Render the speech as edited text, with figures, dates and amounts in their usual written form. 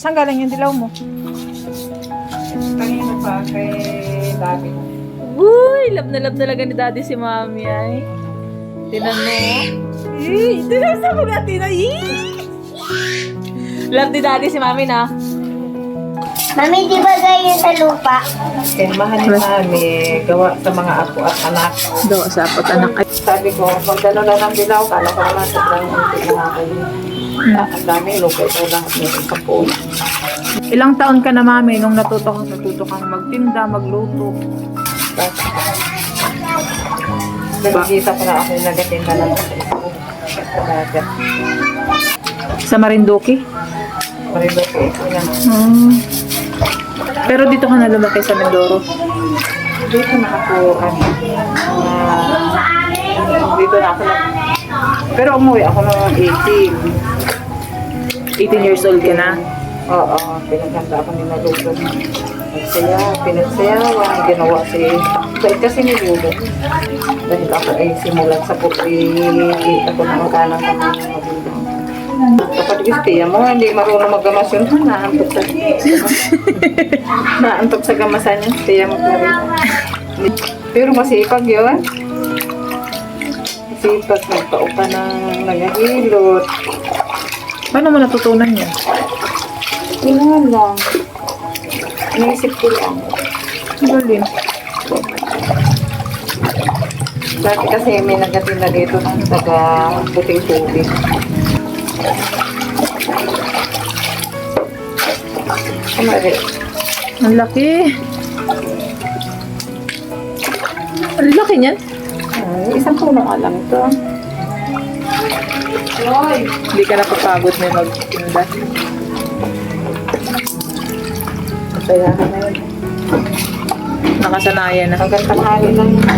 Saan galing yung dilaw mo? Kanina pa kay David. Uy, love na love talaga ni daddy si mami ay. Tinan mo. Tinan sa mga tina. Love ni daddy si mami na. Mami, di ba ganyan sa lupa? Mahal ni Mami, gawa sa mga apo at anak. Daw sa apat anak ay. Sabi ko, pag gano'n lang ang dilaw, kala ko naman sobrang hindi na kayo. Ang dami, lupay ko lang at may isang po. Ilang taon ka na mami nung natuto kang magtinda, magluto. Nagkita pa na ako yung nagatinda lang sa isang pagkagat. Sa Marinduque? Marido ko ito yan. Pero dito ka na lumaki sa Mindoro. Dito na ako, dito na ako lang. Pero umuwi ako ng 18 years old ka na. Oo, pinaganda ako ni Maluto. Pinagsayawan, ginawa si... Dahil kasi ni Lulo. Dahil ako ay simulan sa puti, ako na makalang kami ng magulang. Kapag gustiya mo, hindi marunong maggamas yun, naantok sa naantok sa gamasan yun, tiya mo pa rin. Pero masipag yun. Masipag, nagpao ka ng nagahilot. Paano mo natutunan yan? Kailangan lang. Naisip ko lang. Galing. Dati kasi may nagatinda dito ng taga puting tubig. Kumari. Ang laki. Ang laki niyan. Isang puno nga lang ito. Hindi ka napapagod na magtinda. Kaya na yun. Nakasanayan na. Hanggang tanghali lang yun.